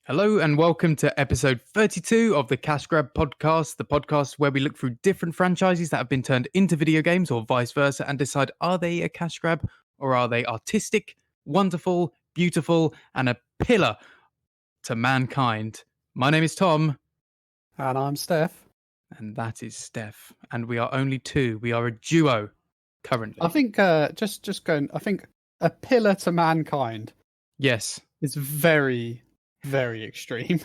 Hello and welcome to episode 32 of the Cash Grab podcast, the podcast where we look through different franchises that have been turned into video games or vice versa and decide, are they a cash grab or are they artistic, wonderful, beautiful, and a pillar to mankind? My name is Tom. And I'm Stef. And that is Stef. And we are only two. We are a duo currently. I think I think a pillar to mankind Yes. is very, very extreme.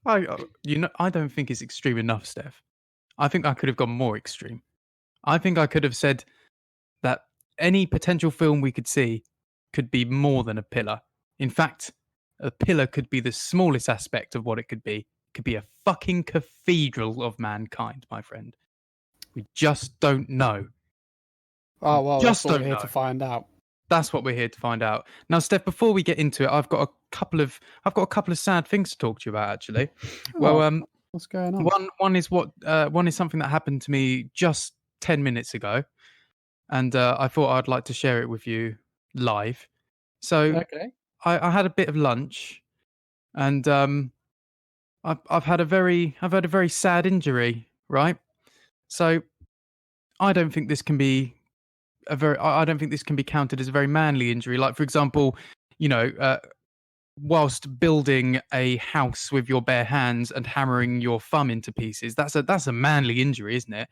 I don't think it's extreme enough, Stef. I think I could have gone more extreme. I think I could have said that any potential film we could see could be more than a pillar. In fact, a pillar could be the smallest aspect of what it could be. It could be a fucking cathedral of mankind, my friend. We just don't know. Oh, well, Just that's what don't we're here know. to find out. That's what we're here to find out. Now, Steph, before we get into it, I've got a couple of sad things to talk to you about, actually. Well, what's going on? one is something that happened to me just 10 minutes ago, and I thought I'd like to share it with you live. So, Okay. I had a bit of lunch, and I've had a very sad injury, right? So, I don't think this can be I don't think this can be counted as a very manly injury. Like, for example, whilst building a house with your bare hands and hammering your thumb into pieces, that's a manly injury, isn't it?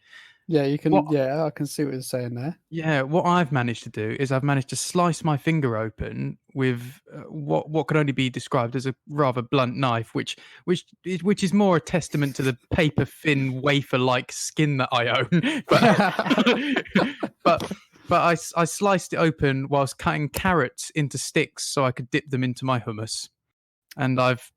Yeah, you can. I can see what you're saying there. Yeah, what I've managed to do is I've managed to slice my finger open with what could only be described as a rather blunt knife, which is more a testament to the paper thin wafer like skin that I own. But I sliced it open whilst cutting carrots into sticks so I could dip them into my hummus, and I've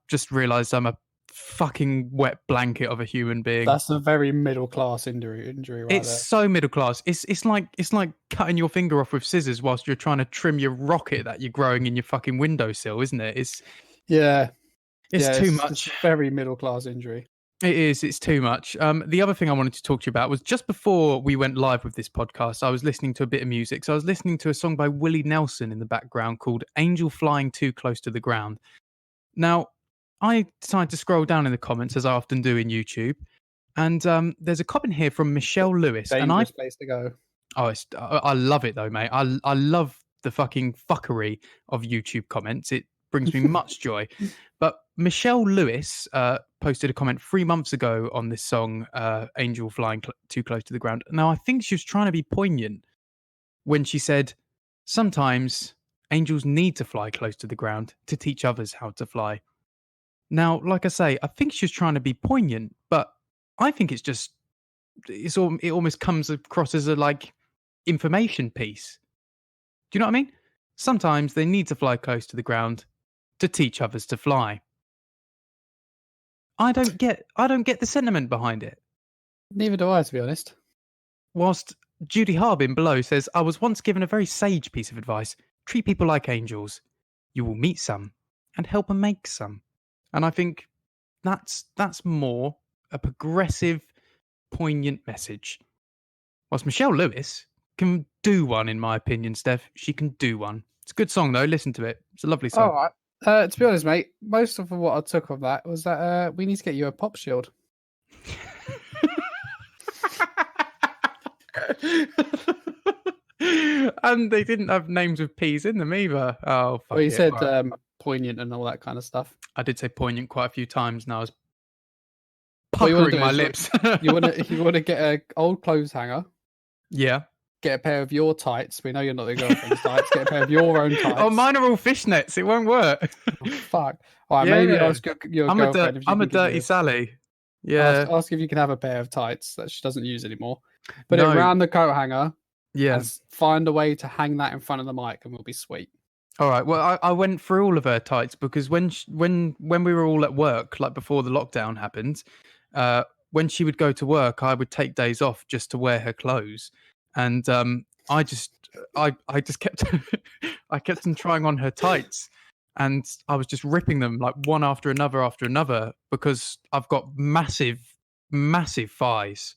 just realised I'm a fucking wet blanket of a human being. That's a very middle class injury right It's there. so middle class. It's like cutting your finger off with scissors whilst you're trying to trim your rocket that you're growing in your fucking windowsill, isn't it? It's too much. It's a very middle class injury. It is. It's too much. The other thing I wanted to talk to you about was just before we went live with this podcast, I was listening to a bit of music. So I was listening to a song by Willie Nelson in the background called Angel Flying Too Close to the Ground. Now, I decided to scroll down in the comments, as I often do in YouTube. And there's a comment here from Michelle Lewis. Dangerous place to go. Oh, I love it though, mate. I love the fucking fuckery of YouTube comments. It brings me much joy. But Michelle Lewis posted a comment 3 months ago on this song, Angel Flying Too Close to the Ground. Now, I think she was trying to be poignant when she said, sometimes angels need to fly close to the ground to teach others how to fly. Now, like I say, I think she was trying to be poignant, but I think it almost comes across as a information piece. Do you know what I mean? Sometimes they need to fly close to the ground to teach others to fly. I don't get the sentiment behind it. Neither do I, to be honest. Whilst Judy Harbin below says, I was once given a very sage piece of advice. Treat people like angels. You will meet some and help them make some. And I think that's more a progressive, poignant message. Whilst Michelle Lewis can do one, in my opinion, Steph. She can do one. It's a good song, though. Listen to it. It's a lovely song. All right. To be honest, mate, most of what I took of that was that we need to get you a pop shield. And they didn't have names with P's in them either. Oh, fuck. Well, you said poignant and all that kind of stuff. I did say poignant quite a few times, and I was puckering my lips. you want to get an old clothes hanger. Yeah. Get a pair of your tights. We know you're not the girlfriend's tights. Get a pair of your own tights. Oh, mine are all fishnets. It won't work. Oh, fuck. All right, maybe ask your girlfriend. I'm a dirty Sally. Yeah. Ask if you can have a pair of tights that she doesn't use anymore. Put it around the coat hanger. Yeah. And find a way to hang that in front of the mic, and we'll be sweet. All right. Well, I went through all of her tights because when we were all at work, like before the lockdown happened, when she would go to work, I would take days off just to wear her clothes, and I just kept I kept on trying on her tights, and I was just ripping them like one after another because I've got massive thighs.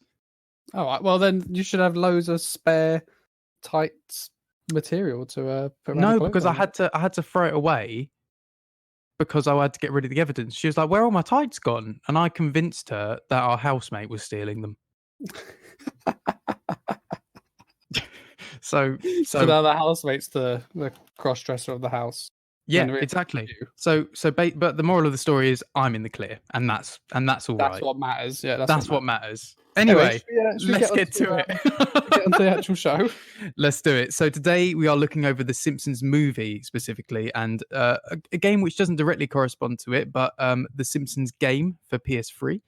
All right. Well, then you should have loads of spare tights material to put around. No, because I had to throw it away because I had to get rid of the evidence. She was like, "Where are all my tights gone?" And I convinced her that our housemate was stealing them. So now the housemate's the cross dresser of the house. yeah, exactly. But the moral of the story is I'm in the clear, and that's all That's right. what matters. Yeah, That's what matters. Anyway, let's get to it. Get onto the actual show. Let's do it. So today we are looking over the Simpsons movie specifically, and a game which doesn't directly correspond to it, but the Simpsons Game for PS3.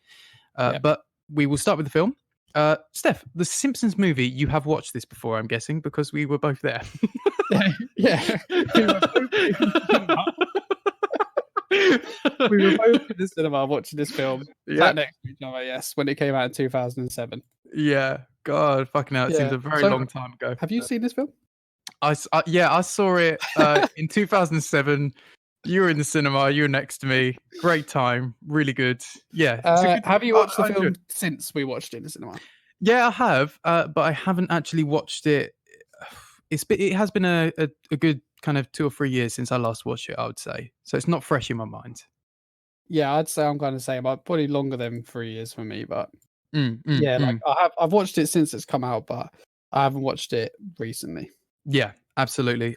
But we will start with the film. Stef, the Simpsons movie, you have watched this before, I'm guessing, because we were both there. Yeah. We were both in the cinema watching this film. Sat next to each other, yes, when it came out in 2007. Yeah. God, fucking hell. It seems a very long time ago. Have you seen this film? I saw it in 2007. You were in the cinema. You were next to me. Great time. Really good. Yeah. Have you watched the film since we watched it in the cinema? Yeah, I have, but I haven't actually watched it. It has been a good kind of 2 or 3 years since I last watched it, I would say. So it's not fresh in my mind. Yeah, I'd say I'm kind of saying about probably longer than 3 years for me, but like I've watched it since it's come out, but I haven't watched it recently. Yeah, absolutely,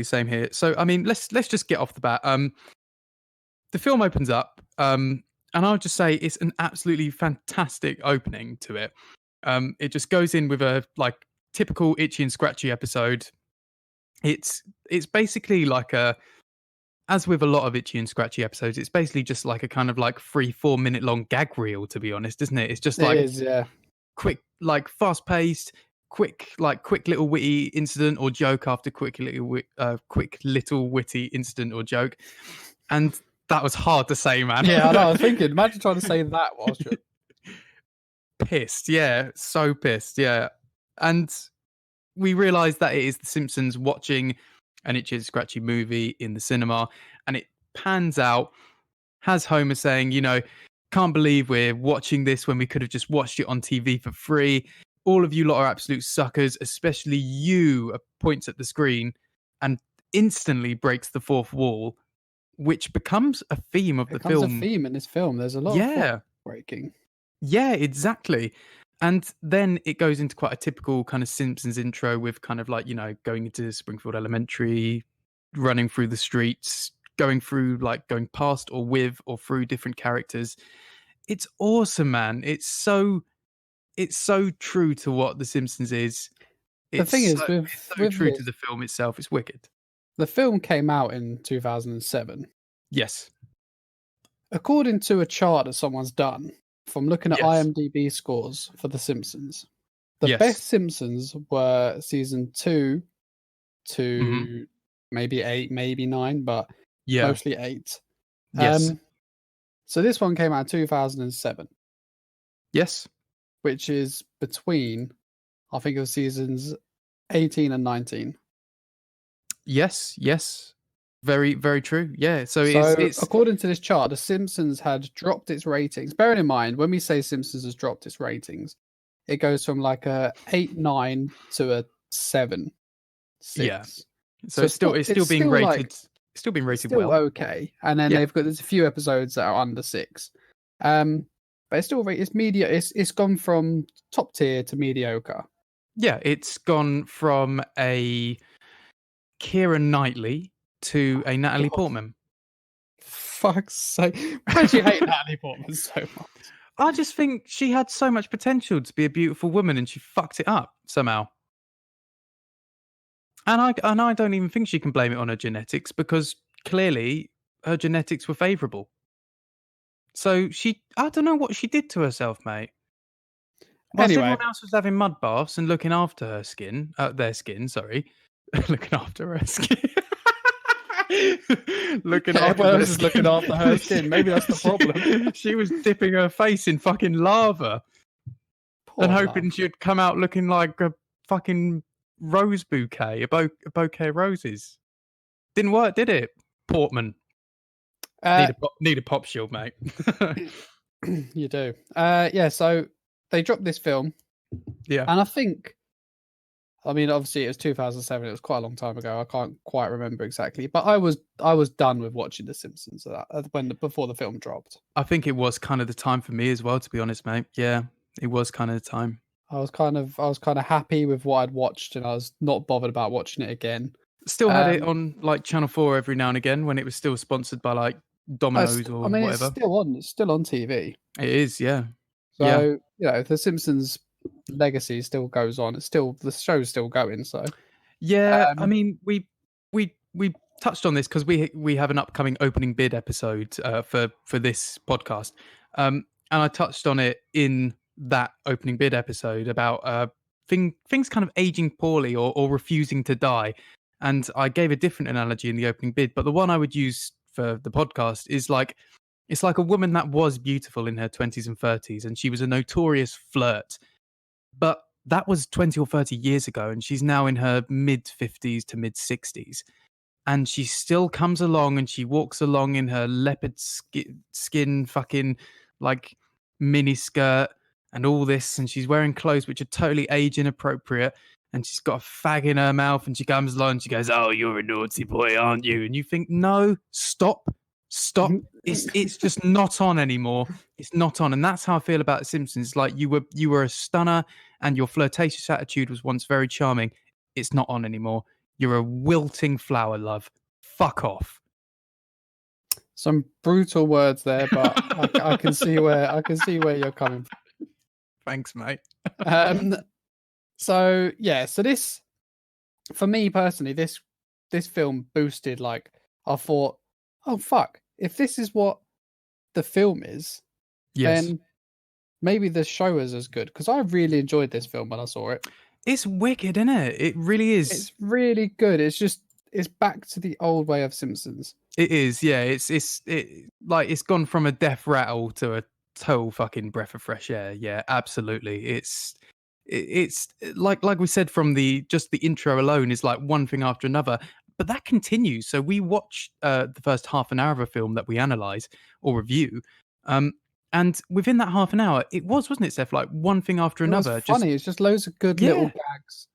same here. So I mean, let's just get off the bat. The film opens up, and I'll just say it's an absolutely fantastic opening to it. It just goes in with a like typical Itchy and Scratchy episode. It's basically like as with a lot of Itchy and Scratchy episodes, it's basically just like a kind of like 3-4 minute long gag reel, to be honest, isn't it? It's just like quick, like fast paced, quick little witty incident or joke after quick little witty incident or joke. And that was hard to say, man. Yeah, I know. I was thinking, imagine trying to say that whilst you're pissed. Yeah, so pissed. Yeah. And we realised that it is The Simpsons watching an Itchy and Scratchy movie in the cinema, and it pans out, has Homer saying, can't believe we're watching this when we could have just watched it on TV for free. All of you lot are absolute suckers, especially you, points at the screen, and instantly breaks the fourth wall, which becomes a theme of the film. It becomes a theme in this film. There's a lot of fourth breaking. Yeah, exactly. And then it goes into quite a typical kind of Simpsons intro with kind of like, going into Springfield Elementary, running through the streets, going past or with or through different characters. It's awesome, man. It's so true to what The Simpsons is. The thing is, it's so true to the film itself. It's wicked. The film came out in 2007. Yes. According to a chart that someone's done, from looking at IMDb scores for The Simpsons, the best Simpsons were season 2 to maybe 8, maybe 9, but mostly 8. Yes. So this one came out in 2007. Yes. Which is between, I think it was seasons 18 and 19. Yes. Very, very true. Yeah. So it's according to this chart, The Simpsons had dropped its ratings. Bearing in mind, when we say Simpsons has dropped its ratings, it goes from like a 8-9 to a 7-6. Yeah. So it's still being rated. It's still being rated well. Okay. And then there's a few episodes that are under 6. But it's still it's media. It's gone from top tier to mediocre. Yeah, it's gone from a Keira Knightley to a Natalie Portman. Fuck's sake. Why do you hate Natalie Portman so much? I just think she had so much potential to be a beautiful woman and she fucked it up somehow. And I don't even think she can blame it on her genetics because clearly her genetics were favourable. So I don't know what she did to herself, mate. Whilst everyone else was having mud baths and looking after their skin, looking after her skin. Looking after her skin. Maybe that's the problem. She was dipping her face in fucking lava and hoping she'd come out looking like a fucking rose bouquet, a bouquet of roses. Didn't work, did it? Portman. Need a pop shield, mate. You do. So they dropped this film. Yeah. And I think I mean, obviously it was 2007. It was quite a long time ago. I can't quite remember exactly, but I was done with watching The Simpsons before the film dropped. I think it was kind of the time for me as well, to be honest, mate. Yeah, it was kind of the time. I was kind of happy with what I'd watched, and I was not bothered about watching it again. Still had it on like Channel 4 every now and again when it was still sponsored by like Domino's or whatever. It's still on TV. It is, yeah. So The Simpsons legacy still goes on. The show's still going. So I mean, we touched on this because we have an upcoming opening bid episode for this podcast, and I touched on it in that opening bid episode about things kind of aging poorly or refusing to die. And I gave a different analogy in the opening bid, but the one I would use for the podcast is like, it's like a woman that was beautiful in her 20s and 30s, and she was a notorious flirt. But that was 20 or 30 years ago, and she's now in her mid 50s to mid 60s. And she still comes along and she walks along in her leopard skin fucking like mini skirt and all this. And she's wearing clothes which are totally age inappropriate. And she's got a fag in her mouth, and she comes along and she goes, "Oh, you're a naughty boy, aren't you?" And you think, no, stop. It's just not on anymore. It's not on. And that's how I feel about The Simpsons. It's like you were a stunner and your flirtatious attitude was once very charming. It's not on anymore. You're a wilting flower, love. Fuck off. Some brutal words there, but I can see where you're coming from. Thanks, mate. So this, for me personally, this film boosted, like, I thought, oh fuck, if this is what the film is, then maybe the show is as good, because I really enjoyed this film when I saw it. It's wicked, isn't it? It really is. It's really good. It's back to the old way of Simpsons. It is, yeah. It's gone from a death rattle to a total fucking breath of fresh air. Yeah, absolutely. It's like we said from just the intro alone is like one thing after another, but that continues. So we watch the first half an hour of a film that we analyze or review, and within that half an hour, wasn't it, Steph? Like one thing after another. It's funny. It's just loads of good little gags,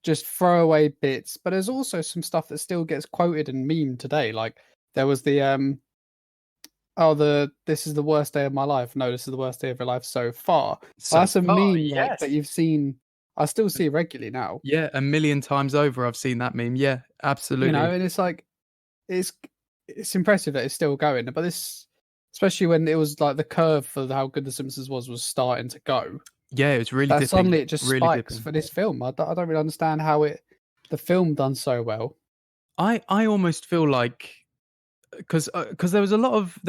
just throwaway bits. But there's also some stuff that still gets quoted and memed today. Like there was the "this is the worst day of my life." No, this is the worst day of your life so far. That's a meme that you've seen. I still see regularly now. Yeah, 1 million times over. I've seen that meme. Yeah, absolutely. And it's like it's impressive that it's still going. But this, especially when it was like the curve for how good The Simpsons was starting to go. Yeah, it was really dipping. Suddenly it just spikes for this film. I don't really understand how the film done so well. I almost feel like because there was a lot of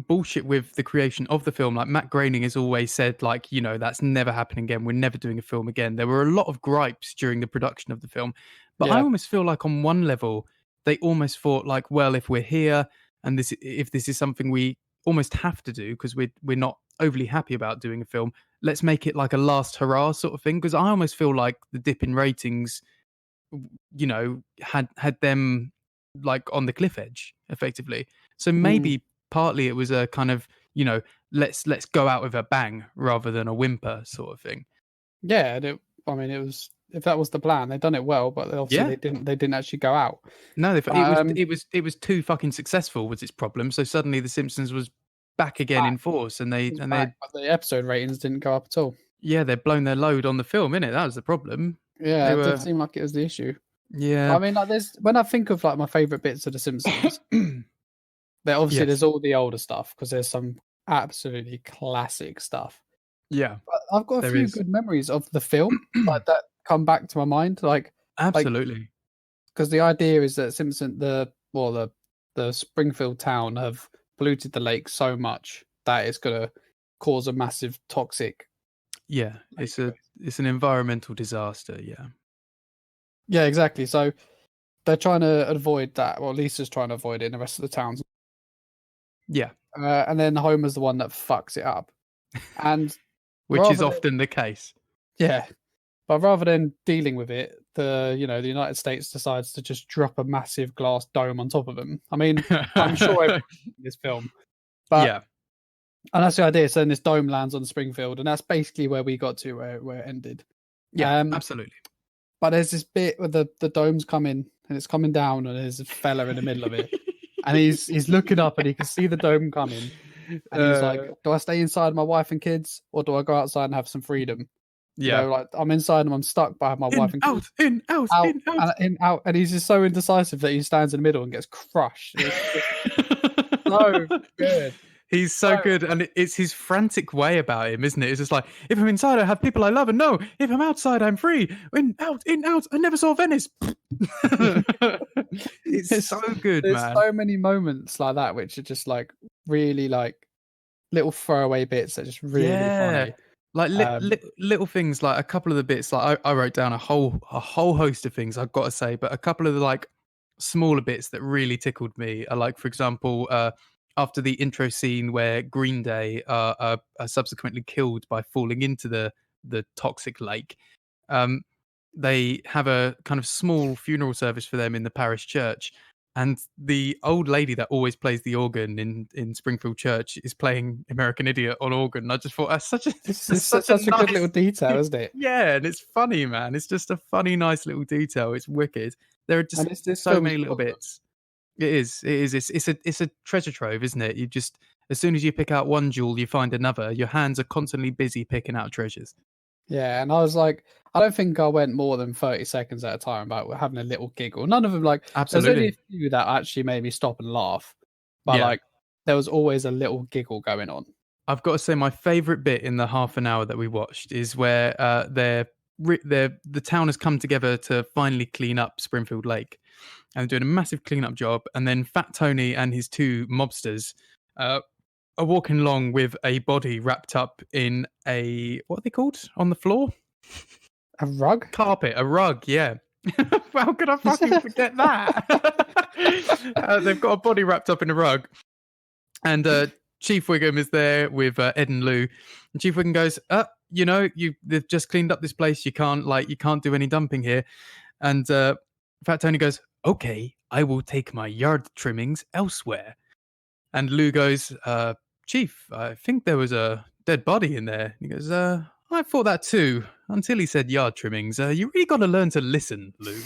bullshit with the creation of the film. Like Matt Groening has always said, like, that's never happening again. We're never doing a film again. There were a lot of gripes during the production of the film, but I almost feel like on one level they almost thought like, well, if we're here and if this is something we almost have to do because we're not overly happy about doing a film, let's make it like a last hurrah sort of thing. Because I almost feel like the dip in ratings, had them like on the cliff edge effectively. So maybe partly it was a kind of, let's go out with a bang rather than a whimper sort of thing. Yeah, it was, if that was the plan, they'd done it well, but obviously they didn't actually go out. No, it was too fucking successful was its problem. So suddenly The Simpsons was back again in force, and but the episode ratings didn't go up at all. Yeah, they'd blown their load on the film, innit? That was the problem. Yeah, it did seem like it was the issue. Yeah, I mean, like when I think of like my favorite bits of The Simpsons, there's all the older stuff because there's some absolutely classic stuff. Yeah, but I've got a few good memories of the film like that come back to my mind. Like absolutely, because the idea is that the Springfield town have polluted the lake so much that it's going to cause a massive toxic. Yeah, it's an environmental disaster. Yeah, exactly. So they're trying to avoid that. Well, Lisa's trying to avoid it in the rest of the towns. Yeah. And then Homer's the one that fucks it up. And which is often the case. Yeah. But rather than dealing with it, the United States decides to just drop a massive glass dome on top of them. I mean, I'm sure everyone's seen this film. But yeah. And that's the idea. So then this dome lands on Springfield, and that's basically where we got to, where it ended. Yeah, absolutely. But there's this bit where the dome's coming and it's coming down, and there's a fella in the middle of it, and he's looking up and he can see the dome coming, and he's like, "Do I stay inside with my wife and kids, or do I go outside and have some freedom?" Yeah. You know, like I'm inside and I'm stuck, but I have my wife and kids. In, out, out, and he's just so indecisive that he stands in the middle and gets crushed. So good. He's so good, and it's his frantic way about him, isn't it? It's just like, if I'm inside, I have people I love, and no, if I'm outside, I'm free. In, out. I never saw Venice. It's so good, there's man. There's so many moments like that, which are just like really like little throwaway bits that are just really funny. Like little things, like a couple of the bits. Like I wrote down a whole host of things, I've got to say, but a couple of the like smaller bits that really tickled me are like, for example, after the intro scene where Green Day are subsequently killed by falling into the toxic lake. They have a kind of small funeral service for them in the parish church. And the old lady that always plays the organ in Springfield Church is playing American Idiot on organ. And I just thought that's such a good little detail, isn't it? Yeah, and it's funny, man. It's just a funny, nice little detail. It's wicked. There are just so many little bits. It is. It's a treasure trove, isn't it? You just, as soon as you pick out one jewel, you find another. Your hands are constantly busy picking out treasures. Yeah, and I was like, I don't think I went more than 30 seconds at a time about having a little giggle. None of them, like, absolutely. There's only a few that actually made me stop and laugh, but like, there was always a little giggle going on. I've got to say, my favorite bit in the half an hour that we watched is where the town has come together to finally clean up Springfield Lake, and they're doing a massive cleanup job. And then Fat Tony and his two mobsters are walking along with a body wrapped up in a, what are they called on the floor? A rug? Carpet, a rug, yeah. How could I fucking forget that? They've got a body wrapped up in a rug. And Chief Wiggum is there with Ed and Lou. And Chief Wiggum goes, they've just cleaned up this place. You can't do any dumping here. And Fat Tony goes, okay, I will take my yard trimmings elsewhere. And Lou goes, Chief, I think there was a dead body in there. He goes, I thought that too, until he said yard trimmings. You really got to learn to listen, Lou.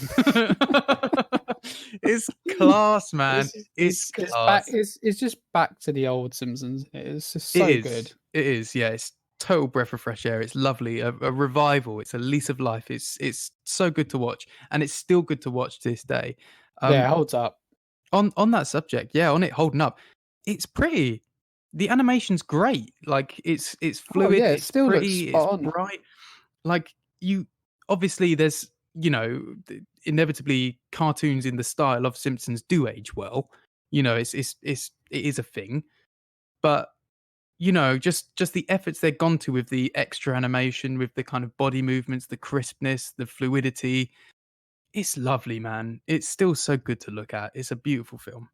It's class, man. It's class. It's just back to the old Simpsons. It's just so good. It is, yeah. It's total breath of fresh air. It's lovely. A revival. It's a lease of life. It's so good to watch, and it's still good to watch to this day. Yeah, it holds up. On that subject, yeah, on it holding up. It's pretty. The animation's great. Like it's fluid. Oh, yeah, it's still pretty. It's bright. Like obviously there's inevitably cartoons in the style of Simpsons do age well. It is a thing, but just the efforts they've gone to with the extra animation, with the kind of body movements, the crispness, the fluidity. It's lovely, man. It's still so good to look at. It's a beautiful film.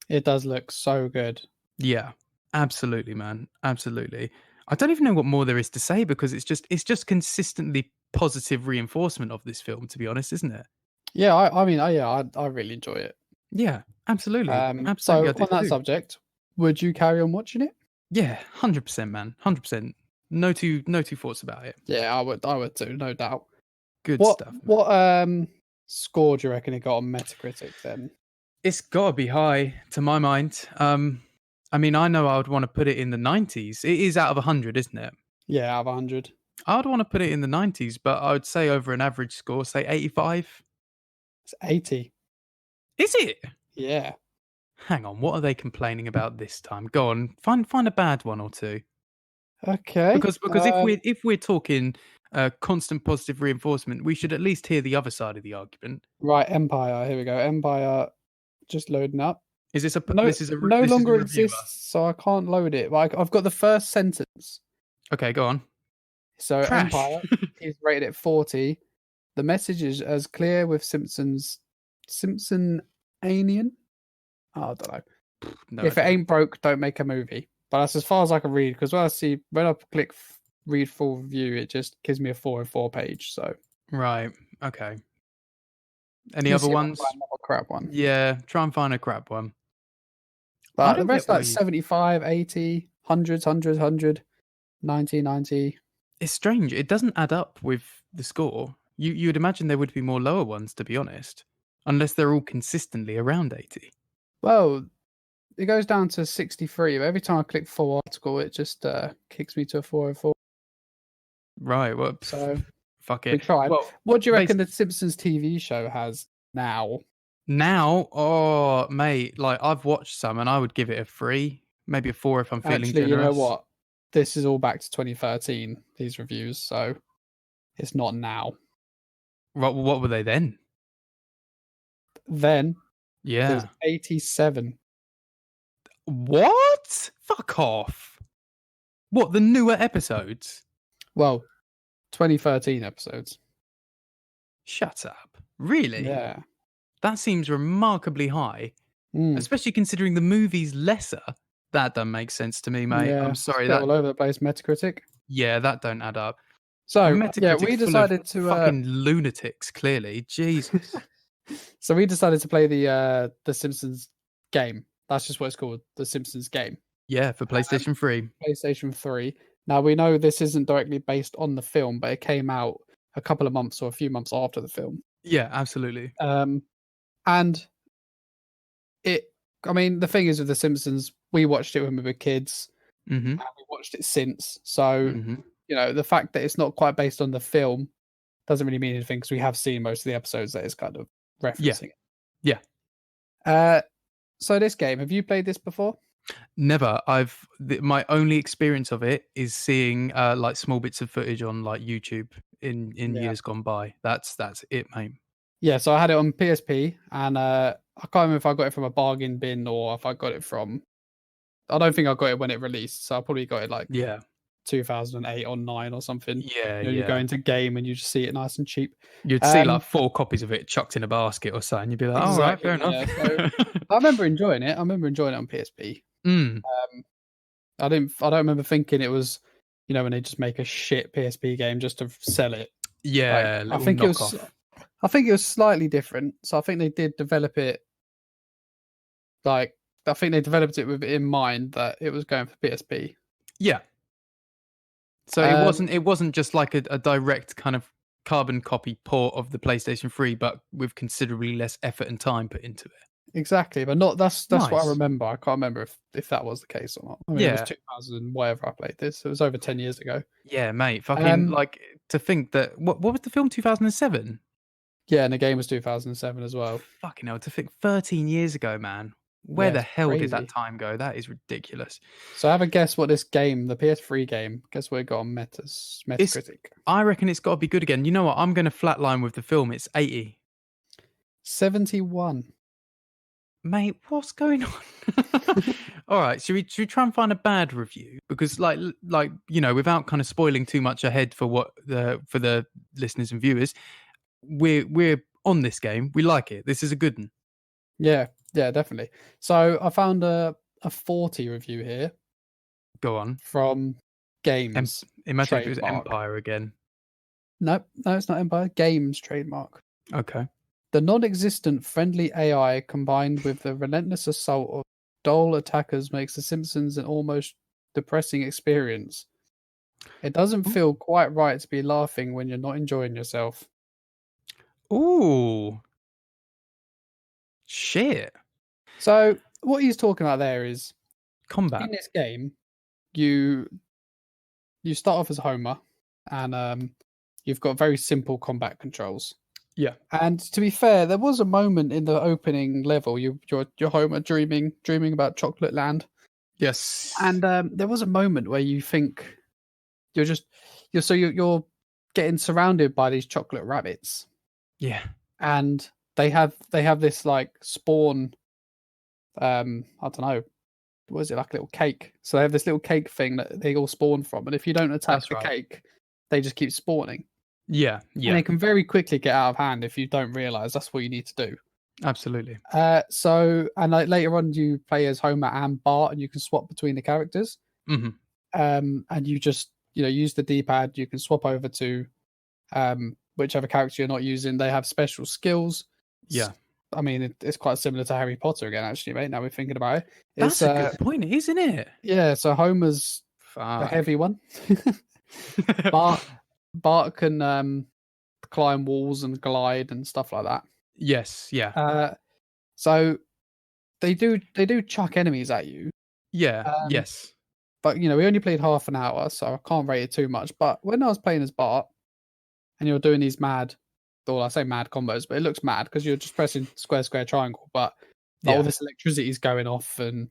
It does look so good. Yeah, absolutely, man. Absolutely. I don't even know what more there is to say, because it's just consistently positive reinforcement of this film, to be honest, isn't it? Yeah, I really enjoy it. Yeah, absolutely. So on that subject, would you carry on watching it? Yeah, 100%, man. 100%. No two thoughts about it. Yeah, I would too, no doubt. Good stuff. Man. What score do you reckon it got on Metacritic then? It's got to be high, to my mind. I mean, I know I would want to put it in the 90s. It is out of 100, isn't it? Yeah, out of 100. I would want to put it in the 90s, but I would say over an average score, say 85. It's 80. Is it? Yeah. Hang on, what are they complaining about this time? Go on, find a bad one or two. Okay. Because if we're talking constant positive reinforcement, we should at least hear the other side of the argument. Right, Empire. Here we go. Empire, just loading up. Is this a no? This is a no this longer exists, so I can't load it. But I've got the first sentence. Okay, go on. So Trash. Empire is rated at 40. The message is as clear with Simpsonian. Oh, I don't know. No, if it ain't broke, don't make a movie. But that's as far as I can read, because when I click read full review, it just gives me a 404 page. So right, okay. Any other ones? Another crap one. Yeah, try and find a crap one. But the rest like 75, 80, 100, 90. It's strange. It doesn't add up with the score. You'd imagine there would be more lower ones, to be honest, unless they're all consistently around 80. Well, it goes down to 63, but every time I click full article, it just kicks me to a 404. Right. Well, so fuck it. We tried. Well, what do you reckon the Simpsons TV show has now? Now, oh mate, like I've watched some, and I would give it a 3, maybe a 4 if I'm feeling generous. You know what? This is all back to 2013. These reviews, so it's not now. What were they then? Then, yeah, it was 87. What? Fuck off! What, the newer episodes? Well, 2013 episodes. Shut up! Really? Yeah. That seems remarkably high, especially considering the movie's lesser. That doesn't make sense to me, mate. Yeah, I'm sorry. That all over the place. Metacritic. Yeah, that don't add up. So we decided to fucking lunatics. Clearly, Jesus. So we decided to play the Simpsons game. That's just what it's called, the Simpsons game. Yeah, for PlayStation 3. PlayStation 3. Now we know this isn't directly based on the film, but it came out a couple of months or a few months after the film. Yeah, absolutely. And the thing is with The Simpsons, we watched it when we were kids, and we watched it since. So, the fact that it's not quite based on the film doesn't really mean anything because we have seen most of the episodes that it's kind of referencing. Yeah. So this game, have you played this before? Never. My only experience of it is seeing like small bits of footage on like YouTube in years gone by. That's it, mate. Yeah, so I had it on PSP, and I can't remember if I got it from a bargain bin or if I got it from. I don't think I got it when it released, so I probably got it 2008 or 9 or something. Yeah, You go into Game and you just see it nice and cheap. You'd see like 4 copies of it chucked in a basket or something. You'd be like, "All right, fair enough." Yeah. So I remember enjoying it. On PSP. I don't remember thinking it was, when they just make a shit PSP game just to sell it. Yeah, I think it was slightly different. So I think they did develop it. I think they developed it with it in mind that it was going for PSP. Yeah. So it wasn't just like a direct kind of carbon copy port of the PlayStation 3, but with considerably less effort and time put into it. Exactly, but not that's nice. What I remember. I can't remember if that was the case or not. I mean, it was 2000 whatever I played this. It was over 10 years ago. Yeah, mate. Fucking to think that what was the film 2007? Yeah, and the game was 2007 as well. Fucking hell, to think 13 years ago, man. Where the hell did that time go? That is ridiculous. So have a guess what this game, the PS3 game, guess what it got on Metacritic? I reckon it's got to be good again. You know what? I'm going to flatline with the film. It's 80. 71. Mate, what's going on? All right, should we try and find a bad review? Because without kind of spoiling too much ahead for the listeners and viewers, we're on this game. We like it. This is a good one. Yeah, definitely. So I found a 40 review here. Go on. From Games. Imagine if it was Empire again. No, it's not Empire. Games trademark. Okay. The non-existent friendly AI combined with the relentless assault of dull attackers makes The Simpsons an almost depressing experience. It doesn't feel quite right to be laughing when you're not enjoying yourself. Ooh. Shit. So what he's talking about there is combat. In this game, you start off as Homer, and you've got very simple combat controls. Yeah. And to be fair, there was a moment in the opening level, you're Homer dreaming about Chocolate Land. Yes. And there was a moment where you think you're getting surrounded by these chocolate rabbits. Yeah. And they have this like spawn. I don't know. What is it, like a little cake? So they have this little cake thing that they all spawn from, and if you don't attack the cake, they just keep spawning. Yeah. And they can very quickly get out of hand if you don't realize that's what you need to do. Absolutely. So later on, you play as Homer and Bart, and you can swap between the characters. Mm-hmm. And you just use the D-pad. You can swap over to whichever character you're not using. They have special skills. Yeah. I mean, it's quite similar to Harry Potter again, actually, mate. Now we're thinking about it. That's a good point, isn't it? Yeah, so Homer's the heavy one. Bart can climb walls and glide and stuff like that. Yes, yeah. So they do chuck enemies at you. Yeah, yes. But we only played half an hour, so I can't rate it too much. But when I was playing as Bart, and you're doing these mad, or I say mad combos, but it looks mad because you're just pressing square, square, triangle. But all this electricity is going off, and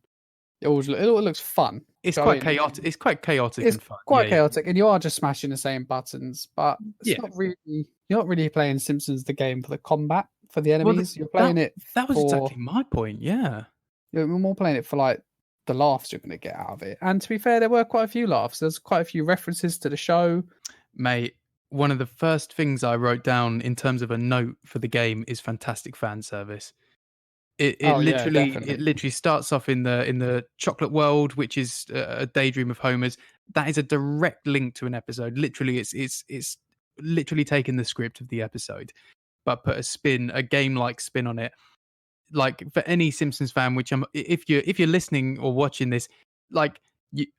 it all looks fun. It's quite chaotic. It's quite chaotic and fun. Quite chaotic, and you are just smashing the same buttons. But it's Yeah. not really. You're not really playing Simpsons the game for the combat for the enemies. You're playing it. That was exactly my point. Yeah. You're more playing it for like the laughs you're going to get out of it. And to be fair, there were quite a few laughs. There's quite a few references to the show. Mate, one of the first things I wrote down in terms of a note for the game is fantastic fan service. It literally starts off in the chocolate world, which is a daydream of Homer's. That is a direct link to an episode. Literally, it's literally taken the script of the episode, but put a game-like spin on it. Like for any Simpsons fan, which if you're listening or watching this, like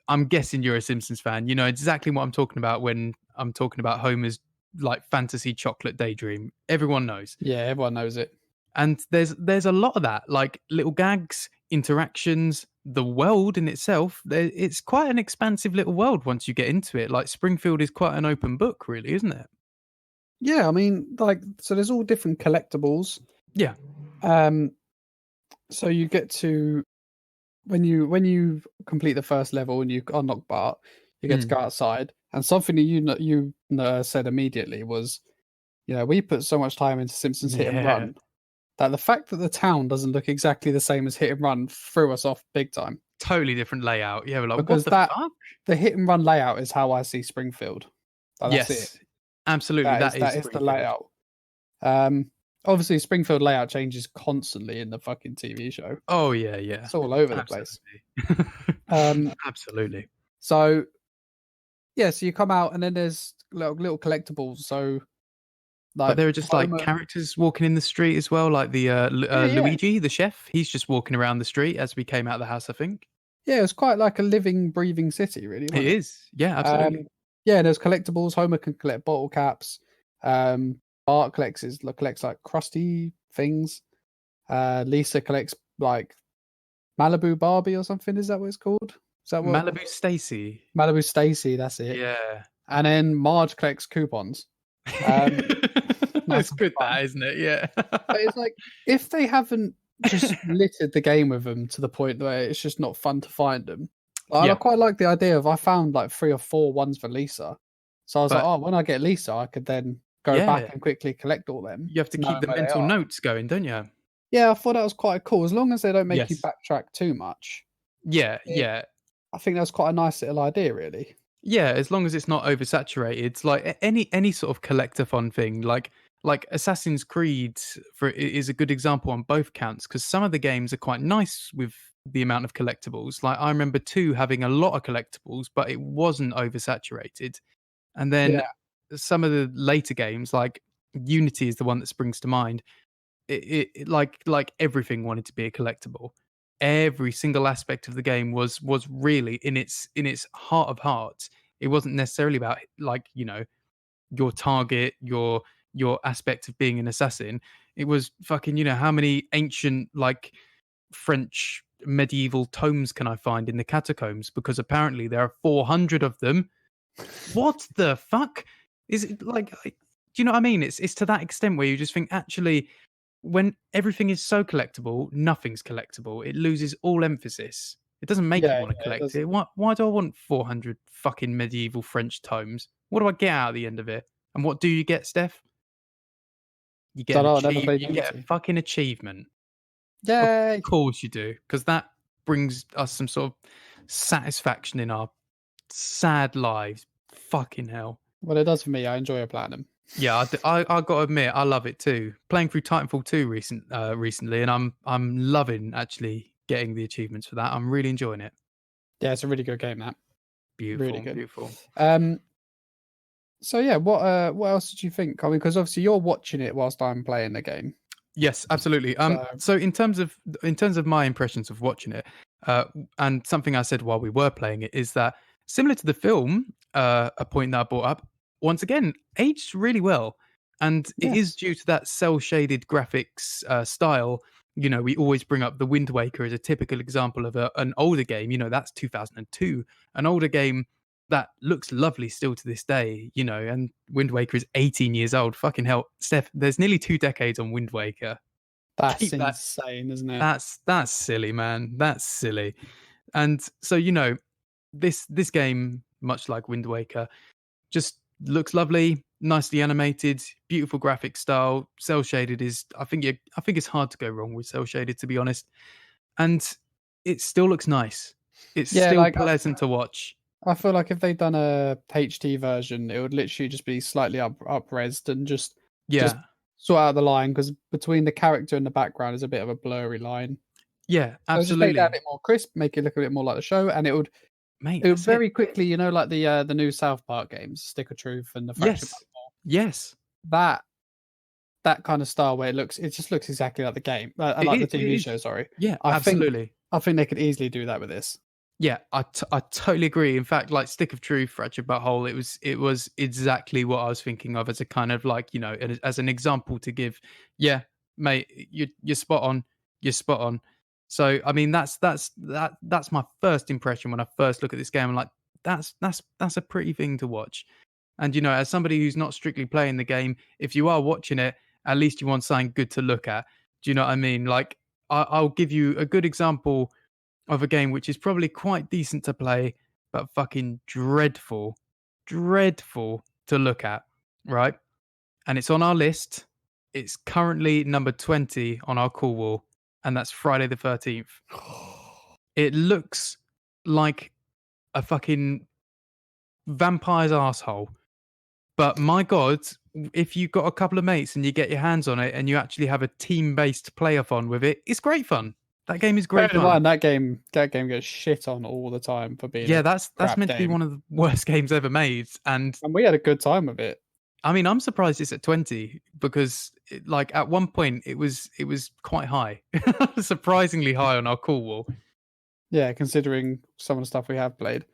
I'm guessing you're a Simpsons fan. You know exactly what I'm talking about when I'm talking about Homer's like fantasy chocolate daydream. Everyone knows. Yeah, everyone knows it. And there's a lot of that, like little gags, interactions, the world in itself. It's quite an expansive little world once you get into it. Like Springfield is quite an open book, really, isn't it? Yeah, I mean, so there's all different collectibles. Yeah. So you get to when you complete the first level and you unlock Bart, you get to go outside. And something that you said immediately was, we put so much time into Simpsons Hit and Run that the fact that the town doesn't look exactly the same as Hit and Run threw us off big time. Totally different layout. Yeah, we're like, because what the fuck? The Hit and Run layout is how I see Springfield. That's it. Absolutely. That is the layout. Obviously, Springfield layout changes constantly in the fucking TV show. Oh yeah. It's all over the place. Absolutely. So, so you come out and then there's little collectibles. So, but there are just like characters walking in the street as well, like the Luigi, the chef. He's just walking around the street as we came out of the house, I think. Yeah, it's quite like a living, breathing city, really. It is. Yeah, absolutely. There's collectibles. Homer can collect bottle caps. Bart collects like crusty things. Lisa collects like Malibu Barbie or something. Is that what it's called? Is that what Malibu Stacy? Malibu Stacy, that's it. Yeah. And then Marge collects coupons. That's good, that isn't it? Yeah. But it's like if they haven't just littered the game with them to the point where it's just not fun to find them. I quite like the idea of I found like 3 or 4 ones for Lisa. So I was like, when I get Lisa, I could then go back and quickly collect all them. You have to keep the mental notes going, don't you? Yeah, I thought that was quite cool. As long as they don't make you backtrack too much. Yeah. I think that's quite a nice little idea, really. Yeah, as long as it's not oversaturated. Like any sort of collectathon thing, like Assassin's Creed is a good example on both counts, because some of the games are quite nice with the amount of collectibles. Like I remember 2 having a lot of collectibles, but it wasn't oversaturated. And then some of the later games, like Unity is the one that springs to mind. It like everything wanted to be a collectible. Every single aspect of the game was really in its heart of hearts. It wasn't necessarily about like your target, your aspect of being an assassin. It was fucking how many ancient like French medieval tomes can I find in the catacombs, because apparently there are 400 of them. What the fuck is it like? Do you know what I mean? It's to that extent where you just think, actually, when everything is so collectible, nothing's collectible. It loses all emphasis. It doesn't make you want to collect it. Why do I want 400 fucking medieval French tomes? What do I get out at the end of it? And what do you get, Steph? You get a fucking achievement. Yay! Of course you do, because that brings us some sort of satisfaction in our sad lives. Fucking hell. Well, it does for me. I enjoy platinum. Yeah, I got to admit, I love it too. Playing through Titanfall 2 recently, and I'm loving actually getting the achievements for that. I'm really enjoying it. Yeah, it's a really good game. That beautiful, really good. Beautiful. So yeah, what else did you think? I mean, because obviously you're watching it whilst I'm playing the game. Yes, absolutely. So in terms of my impressions of watching it, and something I said while we were playing it is that similar to the film, a point that I brought up, once again, aged really well. And it is due to that cel-shaded graphics style. You know, we always bring up the Wind Waker as a typical example of an older game. You know, that's 2002, an older game that looks lovely still to this day. You know, and Wind Waker is 18 years old. Fucking hell, Steph, there's nearly 2 decades on Wind Waker. That's Keep that. insane, isn't it? That's silly, man. That's silly. And so, you know, this game, much like Wind Waker, just looks lovely, nicely animated, beautiful graphic style. Cell shaded is, I think it's hard to go wrong with cell shaded, to be honest. And it still looks nice. It's still like, pleasant to watch. I feel like if they'd done a HD version, it would literally just be slightly up-resed and just sort out the line, because between the character and the background is a bit of a blurry line. Yeah, absolutely. So just make that a bit more crisp, make it look a bit more like the show, and it would very quickly, you know, like the new South Park games, Stick of Truth and the Fractured Yes. That kind of style where it just looks exactly like the game, like the TV show. Sorry. Yeah, absolutely. I think they could easily do that with this. Yeah, I totally agree. In fact, like Stick of Truth, Fractured Butthole, it was exactly what I was thinking of as a kind of like, you know, as an example to give. Yeah, mate, you're spot on. You're spot on. So I mean, that's my first impression when I first look at this game. I'm like, that's a pretty thing to watch. And you know, as somebody who's not strictly playing the game, if you are watching it, at least you want something good to look at. Do you know what I mean? Like, I'll give you a good example of a game which is probably quite decent to play, but fucking dreadful to look at, right? And it's on our list. It's currently number 20 on our call wall, and that's Friday the 13th. It looks like a fucking vampire's asshole. But my God, if you've got a couple of mates and you get your hands on it and you actually have a team-based playathon with it, it's great fun. That game is great fun. That game gets shit on all the time for being that's meant to be one of the worst games ever made, and we had a good time with it. I mean, I'm surprised it's at 20 because, like, at one point it was quite high, surprisingly high on our call wall. Yeah, considering some of the stuff we have played.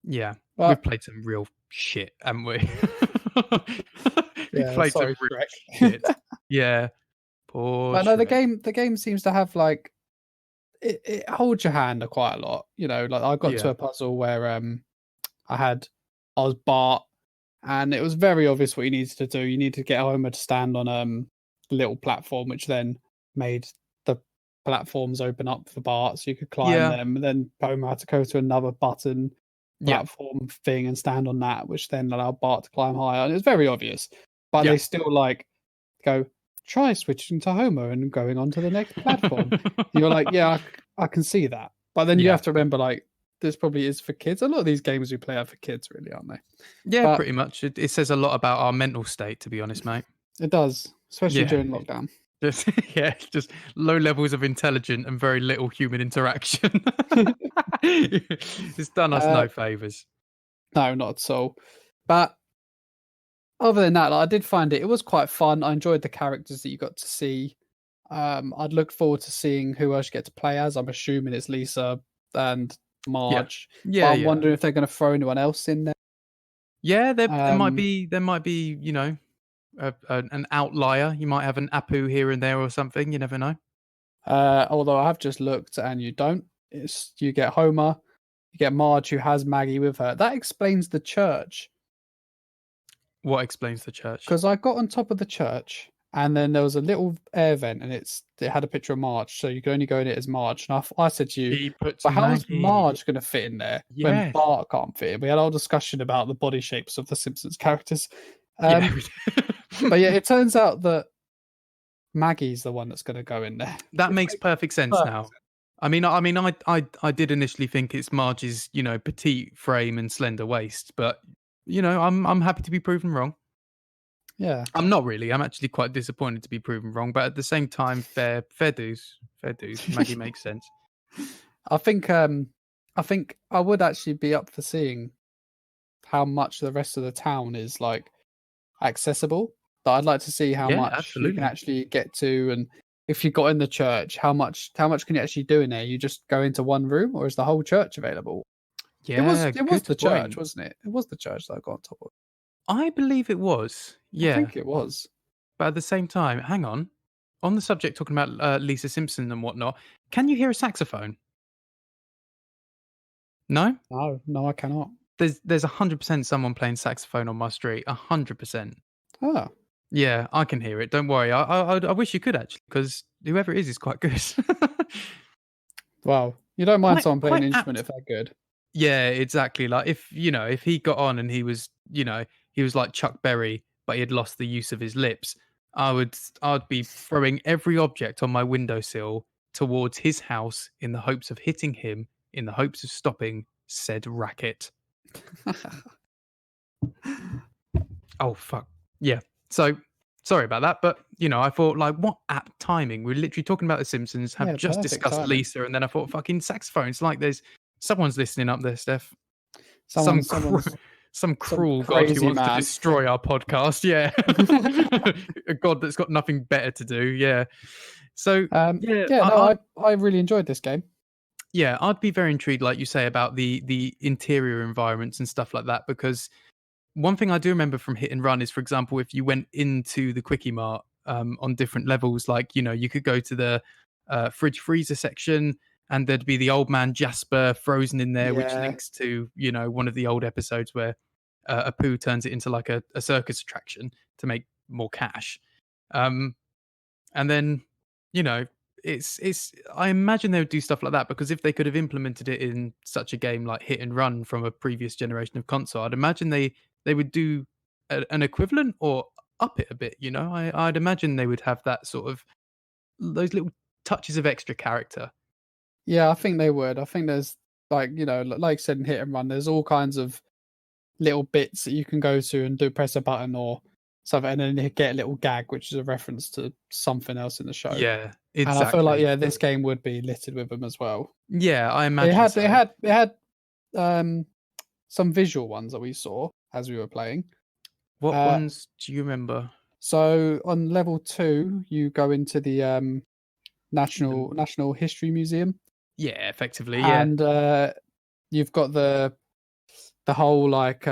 Yeah, we've played some real shit, haven't we? We played some real shit. Yeah, poor. But no, the game seems to have like. It holds your hand quite a lot, you know. Like I got to a puzzle where I was Bart, and it was very obvious what you needed to do. You needed to get Homer to stand on a little platform, which then made the platforms open up for Bart, so you could climb them. And then Homer had to go to another button platform thing and stand on that, which then allowed Bart to climb higher. And it was very obvious, but they still like go. Try switching to Homer and going on to the next platform. You're like, yeah, I can see that. But then you have to remember, like, this probably is for kids. A lot of these games we play are for kids, really, aren't they? Yeah, pretty much. It says a lot about our mental state, to be honest, mate. It does, especially during lockdown. Just low levels of intelligence and very little human interaction. It's done us no favours. No, not at all. But other than that, like, I did find it was quite fun. I enjoyed the characters that you got to see. I'd look forward to seeing who else you get to play as. I'm assuming it's Lisa and Marge. Yeah. I'm wondering if they're going to throw anyone else in there. Yeah, there might be, you know, an outlier. You might have an Apu here and there or something. You never know. Although I have just looked, and you don't. You get Homer, you get Marge, who has Maggie with her. That explains the church. What explains the church? Because I got on top of the church, and then there was a little air vent, and it had a picture of Marge, so you could only go in it as Marge. And I said to you, but how's Marge going to fit in there when Bart can't fit in? We had a whole discussion about the body shapes of the Simpsons characters. But yeah, it turns out that Maggie's the one that's going to go in there. That makes perfect sense now. I mean, I did initially think it's Marge's, you know, petite frame and slender waist, but you know, I'm happy to be proven wrong. Yeah, I'm not really. I'm actually quite disappointed to be proven wrong, but at the same time, fair dues. Maggie makes sense. I think I would actually be up for seeing how much the rest of the town is like accessible. But I'd like to see how much you can actually get to, and if you got in the church, how much can you actually do in there? You just go into one room, or is the whole church available? Yeah, it was the church, wasn't it? It was the church that I got on top of. I believe it was. Yeah, I think it was. but at the same time, hang on. On the subject, talking about Lisa Simpson and whatnot, can you hear a saxophone? No? No, I cannot. There's 100% someone playing saxophone on my street. 100%. Oh. Yeah, I can hear it. Don't worry. I wish you could actually, because whoever it is quite good. Wow. You don't mind someone playing quite an instrument apt. if they're good. Yeah, exactly. Like if he got on and he was like Chuck Berry, but he had lost the use of his lips, I'd be throwing every object on my windowsill towards his house in the hopes of hitting him, in the hopes of stopping said racket. Oh fuck. Yeah. So sorry about that, but I thought like what apt timing. We're literally talking about The Simpsons, have just discussed timing. Lisa, and then I thought fucking saxophones. Like there's someone's listening up there, Steph. Some cruel god who wants man to destroy our podcast. Yeah. A god that's got nothing better to do. Yeah. So I really enjoyed this game. Yeah, I'd be very intrigued, like you say, about the interior environments and stuff like that, because one thing I do remember from Hit and Run is, for example, if you went into the Quickie Mart on different levels, like, you could go to the fridge freezer section and there'd be the old man Jasper frozen in there, which links to, one of the old episodes where Apu turns it into like a circus attraction to make more cash. And then, it's I imagine they would do stuff like that, because if they could have implemented it in such a game like Hit and Run from a previous generation of console, I'd imagine they would do an equivalent or up it a bit. I'd imagine they would have that sort of those little touches of extra character. Yeah, I think they would. I think there's like I said in Hit and Run, there's all kinds of little bits that you can go to and do press a button or something, and then you get a little gag, which is a reference to something else in the show. Yeah, exactly. And I feel like this game would be littered with them as well. Yeah, I imagine it had some visual ones that we saw as we were playing. What ones do you remember? So on level 2, you go into the National History Museum. Yeah, effectively, yeah. And you've got the whole like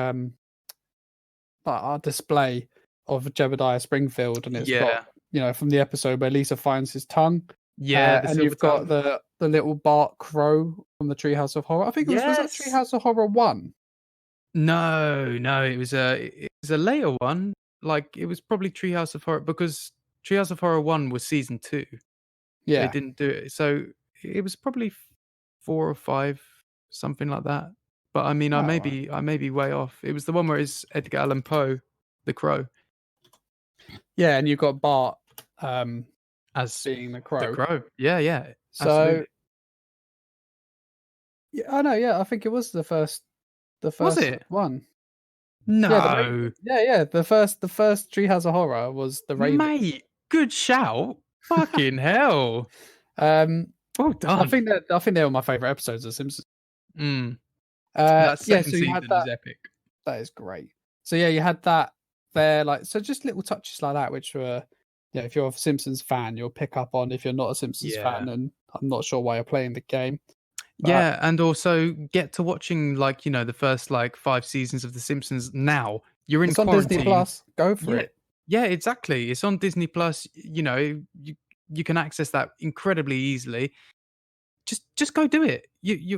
display of Jebediah Springfield, and it's got from the episode where Lisa finds his tongue. Yeah, and you've got the little Bart Crow from the Treehouse of Horror. I think was that Treehouse of Horror 1? No, it was a later one. Like it was probably Treehouse of Horror, because Treehouse of Horror 1 was season 2. Yeah, they didn't do it, so it was probably 4 or 5, something like that. But I mean, I may be way off. It was the one where it's Edgar Allan Poe, the Crow. Yeah, and you've got Bart as being the Crow. The Crow, yeah. So, absolutely. yeah, I know. Yeah, I think it was the first. Was it one? No. Yeah. The first Treehouse of Horror was the Raven. Mate, good shout. Fucking hell. Well done. I think they were my favorite episodes of Simpsons. That second so you season had that. Was epic. That is great. So yeah, you had that there, like, so just little touches like that, which were, if you're a Simpsons fan, you'll pick up on. If you're not a Simpsons fan, and I'm not sure why you're playing the game. But, and also get to watching the first 5 seasons of The Simpsons now. You're in quarantine. On Disney Plus. Go for it. Yeah, exactly. It's on Disney Plus. You can access that incredibly easily. Just go do it.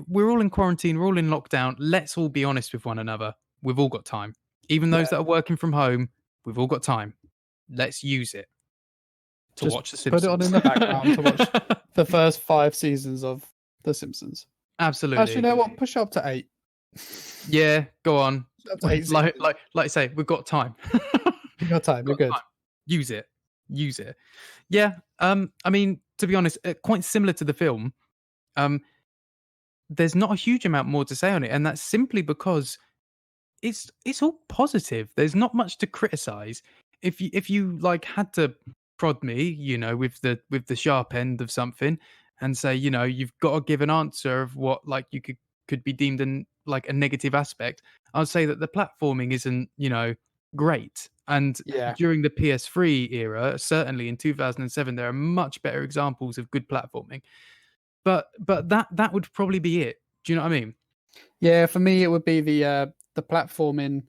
We're all in quarantine. We're all in lockdown. Let's all be honest with one another. We've all got time. Even those that are working from home, we've all got time. Let's use it to watch The Simpsons. Put it on in the background to watch the first 5 seasons of The Simpsons. Absolutely. Actually, you know what? Push up to 8. Yeah, go on. Like I say, we've got time. We've got time. We're good. Time. Use it. Yeah. I mean, to be honest, quite similar to the film. There's not a huge amount more to say on it, and that's simply because it's all positive. There's not much to criticize. If you had to prod me, with the sharp end of something, and say, you've got to give an answer of what you could be deemed a negative aspect, I'll say that the platforming isn't great. And during the PS3 era, certainly in 2007, there are much better examples of good platforming. But that would probably be it. Do you know what I mean? Yeah, for me it would be the platforming.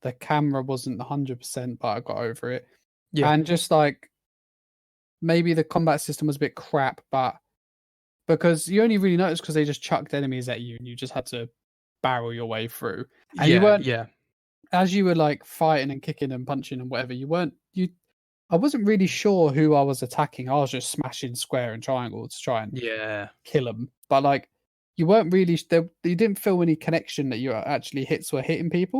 The camera wasn't 100%, but I got over it. Yeah. And just like maybe the combat system was a bit crap, but because you only really noticed because they just chucked enemies at you and you just had to barrel your way through. And you weren't, as you were like fighting and kicking and punching and whatever, I wasn't really sure who I was attacking. I was just smashing square and triangle to try and kill them. But like, you weren't really, you didn't feel any connection that your actually hits were hitting people.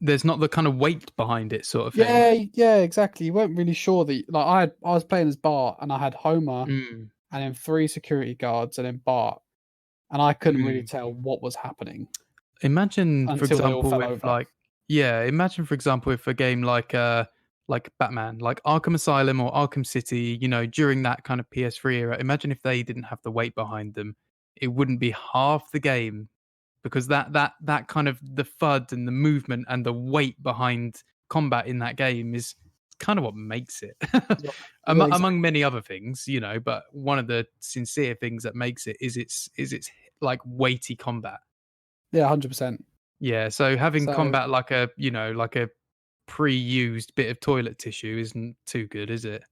There's not the kind of weight behind it, sort of thing. Yeah, exactly. You weren't really sure that, like, I was playing as Bart and I had Homer and then 3 security guards and then Bart, and I couldn't really tell what was happening. Imagine, for example, if a game like Batman, like Arkham Asylum or Arkham City, during that kind of PS3 era, imagine if they didn't have the weight behind them. It wouldn't be half the game, because that kind of the FUD and the movement and the weight behind combat in that game is kind of what makes it. Among many other things, but one of the sincere things that makes it is its like weighty combat. Yeah, 100%. Yeah, so having combat like a pre-used bit of toilet tissue isn't too good, is it?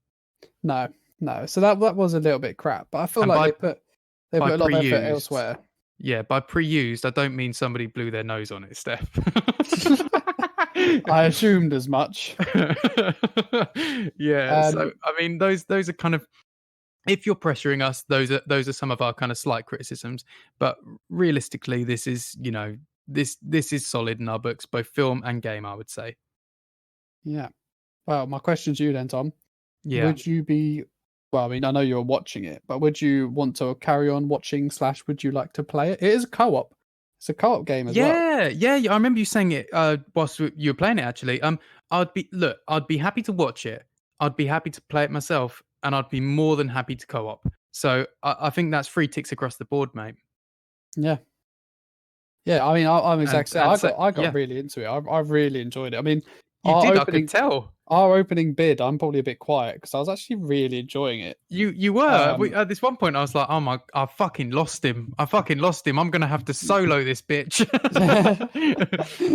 No. So that was a little bit crap, but I feel like they put a lot of effort elsewhere. Yeah, by pre-used, I don't mean somebody blew their nose on it, Stef. I assumed as much. Yeah, so I mean, those are kind of, if you're pressuring us, those are some of our kind of slight criticisms. But realistically, this is this is solid in our books, both film and game, I would say. Yeah. Well, my question to you then, Tom. Yeah. Would you be? Well, I mean, I know you're watching it, but would you want to carry on watching / would you like to play it? It is a co-op. It's a co-op game as well. Yeah. I remember you saying it whilst you were playing it. Actually, I'd be happy to watch it. I'd be happy to play it myself, and I'd be more than happy to co-op. So I think that's 3 ticks across the board, mate. Yeah. I mean, I'm exactly. I got really into it. I really enjoyed it. I mean, I could tell. Our opening bid, I'm probably a bit quiet because I was actually really enjoying it. You were. At this one point, I was like, "Oh I fucking lost him. I'm gonna have to solo this bitch."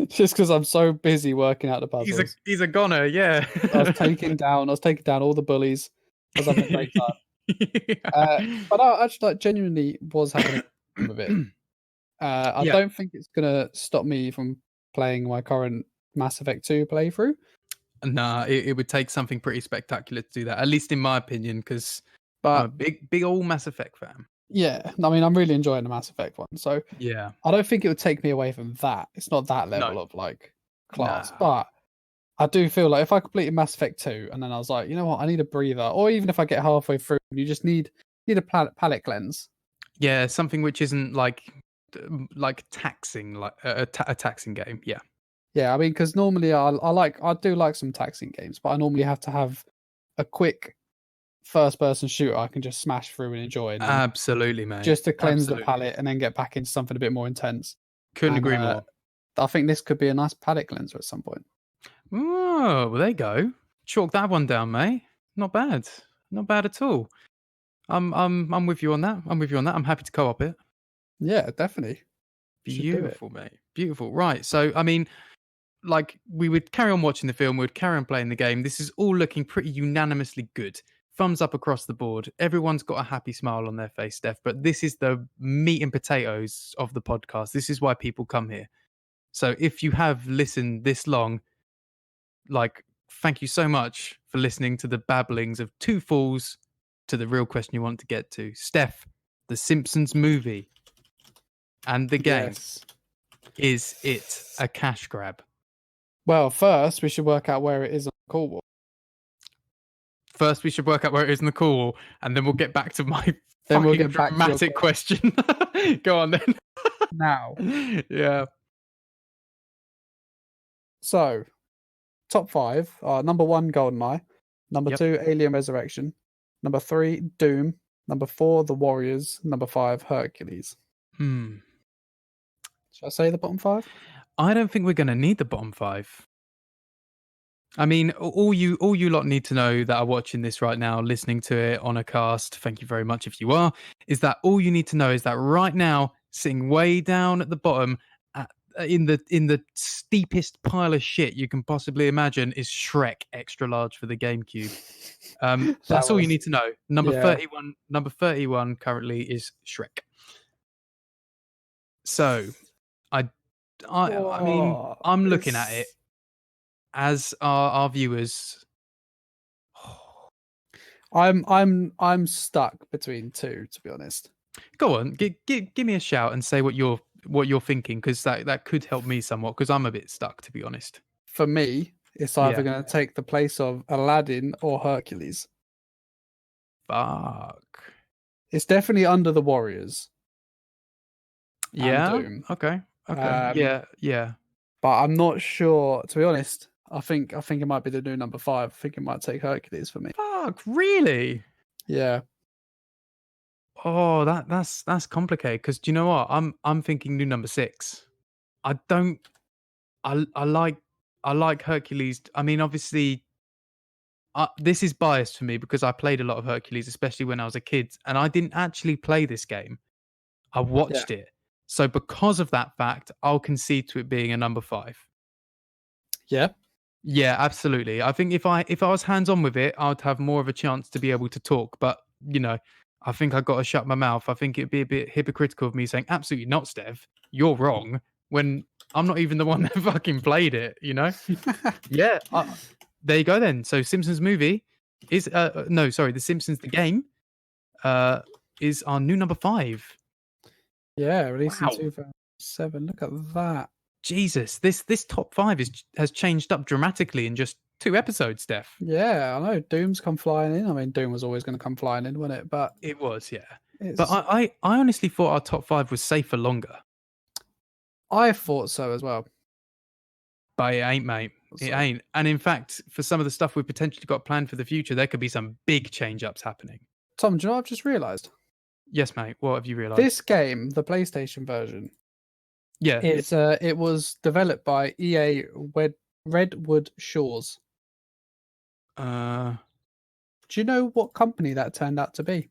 Just because I'm so busy working out the puzzles. He's a goner, yeah. I was taking down all the bullies. I was having a great time. But I actually genuinely was having a time with it. I don't think it's gonna stop me from playing my current Mass Effect 2 playthrough. Nah, it would take something pretty spectacular to do that, at least in my opinion, because I'm a big old Mass Effect fan. Yeah, I mean, I'm really enjoying the Mass Effect one, so yeah, I don't think it would take me away from that. It's not that level of like class, but I do feel like if I completed Mass Effect 2 and then I was like, you know what, I need a breather, or even if I get halfway through, you just need a palate cleanse. Yeah, something which isn't like taxing, like a taxing game. Yeah. Yeah, I mean, because normally I do like some taxing games, but I normally have to have a quick first-person shooter I can just smash through and enjoy. And absolutely, mate. Just to cleanse the palate and then get back into something a bit more intense. Couldn't agree more. I think this could be a nice palate cleanser at some point. Oh, well, there you go. Chalk that one down, mate. Not bad. Not bad at all. I'm with you on that. I'm happy to co-op it. Yeah, definitely. Beautiful, mate. Beautiful. Right. So, I mean, like, we would carry on watching the film, we would carry on playing the game. This is all looking pretty unanimously good. Thumbs up across the board. Everyone's got a happy smile on their face, Stef. But this is the meat and potatoes of the podcast. This is why people come here. So if you have listened this long, like, thank you so much for listening to the babblings of two fools to the real question you want to get to. Stef, the Simpsons movie and the game, is it a cash grab? Well, first we should work out where it is on the call wall. First, we should work out where it is in the call wall, and then we'll get back to my dramatic question. Go on then. Now. Yeah. So, top 5 are number 1, GoldenEye. Number 2, Alien Resurrection. Number 3, Doom. Number 4, The Warriors. Number 5, Hercules. Should I say the bottom 5? I don't think we're going to need the bottom 5. I mean, all you lot need to know that are watching this right now, listening to it on a cast, thank you very much if you are, is that all you need to know is that right now, sitting way down at the bottom, at in the steepest pile of shit you can possibly imagine is Shrek extra large for the GameCube. That's all you need to know. Number 31 currently is Shrek. So I mean, I'm looking at it as our viewers. I'm stuck between two, to be honest. Go on, give me a shout and say what you're thinking, because that could help me somewhat, because I'm a bit stuck, to be honest. For me, it's either going to take the place of Aladdin or Hercules. Fuck. It's definitely under the Warriors. Yeah. And Doom. Okay. Yeah. But I'm not sure. To be honest, I think it might be the new number 5. I think it might take Hercules for me. Fuck. Really? Yeah. Oh, that's complicated, because do you know what? I'm thinking new number 6. I like Hercules. I mean, obviously, this is biased for me because I played a lot of Hercules, especially when I was a kid, and I didn't actually play this game. I watched it. So because of that fact, I'll concede to it being a number 5. Yeah. Yeah, absolutely. I think if I was hands-on with it, I'd have more of a chance to be able to talk. But, I think I got to shut my mouth. I think it'd be a bit hypocritical of me saying, absolutely not, Stef. You're wrong, when I'm not even the one that fucking played it, Yeah. There you go then. So Simpsons movie is The Simpsons the game is our new number 5. Yeah, released in 2007. Look at that. Jesus, this top 5 has changed up dramatically in just 2 episodes, Stef. Yeah, I know. Doom's come flying in. I mean, Doom was always going to come flying in, wasn't it? But it was, yeah. But I honestly thought our top 5 was safe for longer. I thought so as well. But it ain't, mate. It ain't. And in fact, for some of the stuff we've potentially got planned for the future, there could be some big change-ups happening. Tom, do you know what I've just realised? Yes, mate. What have you realised? This game, the PlayStation version, yeah, it was developed by EA Redwood Shores. Do you know what company that turned out to be?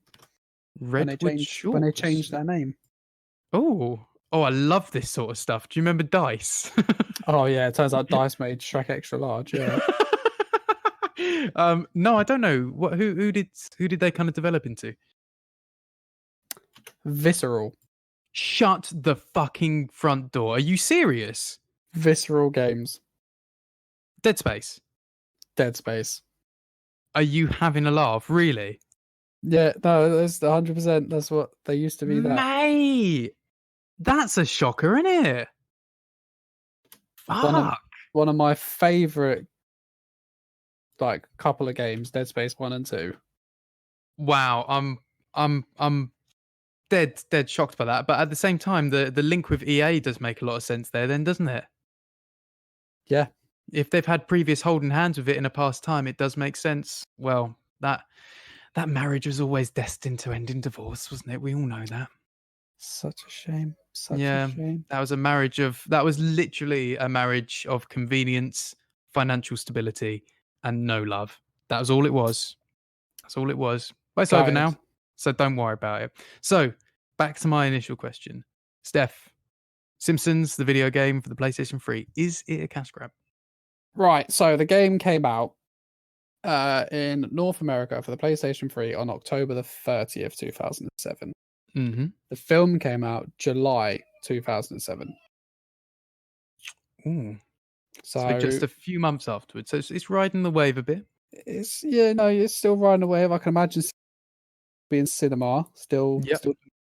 Redwood Shores? When they changed their name. Oh, I love this sort of stuff. Do you remember DICE? Oh yeah, it turns out DICE made Shrek extra large. Yeah. No, I don't know. Who did they kind of develop into? Visceral. Shut the fucking front door. Are you serious? Visceral Games. Dead Space. Are you having a laugh? Really? Yeah, no, that's 100%. That's what they used to be. That. Mate, that's a shocker, isn't it? Fuck. One of my favourite couple of games, Dead Space 1 and 2. Wow, I'm dead shocked by that. But at the same time, the link with EA does make a lot of sense there, then, doesn't it? Yeah. If they've had previous holding hands with it in a past time, it does make sense. Well, that marriage was always destined to end in divorce, wasn't it? We all know that. Such a shame. Such a shame. That was literally a marriage of convenience, financial stability, and no love. That was all it was. That's all it was. But it's over now, so don't worry about it. So, back to my initial question. Stef, Simpsons, the video game for the PlayStation 3, is it a cash grab? Right, so the game came out in North America for the PlayStation 3 on October the 30th, 2007. Mm-hmm. The film came out July 2007. Ooh. So just a few months afterwards. So it's riding the wave a bit. It's still riding the wave. I can imagine being cinema still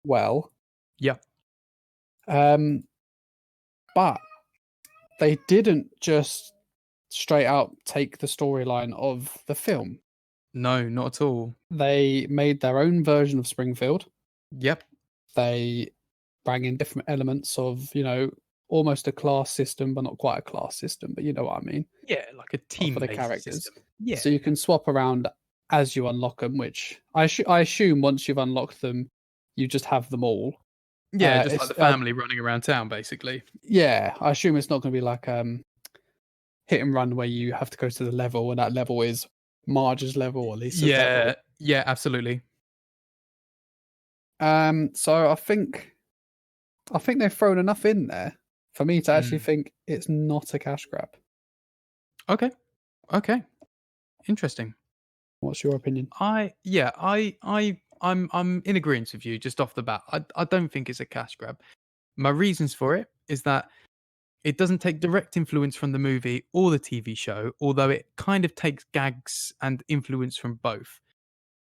well. Yeah. But they didn't just straight out take the storyline of the film. No, not at all. They made their own version of Springfield. Yep. They bring in different elements of, almost a class system, but not quite a class system, but you know what I mean. Yeah, like a team for the characters. System. Yeah. So you can swap around as you unlock them, which I assume once you've unlocked them, you just have them all. Yeah, just like the family running around town, basically. Yeah, I assume it's not going to be like hit and run where you have to go to the level, and that level is Marge's level or Lisa's level. Yeah, absolutely. So I think they've thrown enough in there for me to actually think it's not a cash grab. Okay. Interesting. What's your opinion? I'm in agreement with you just off the bat. I don't think it's a cash grab. My reasons for it is that it doesn't take direct influence from the movie or the TV show, although it kind of takes gags and influence from both.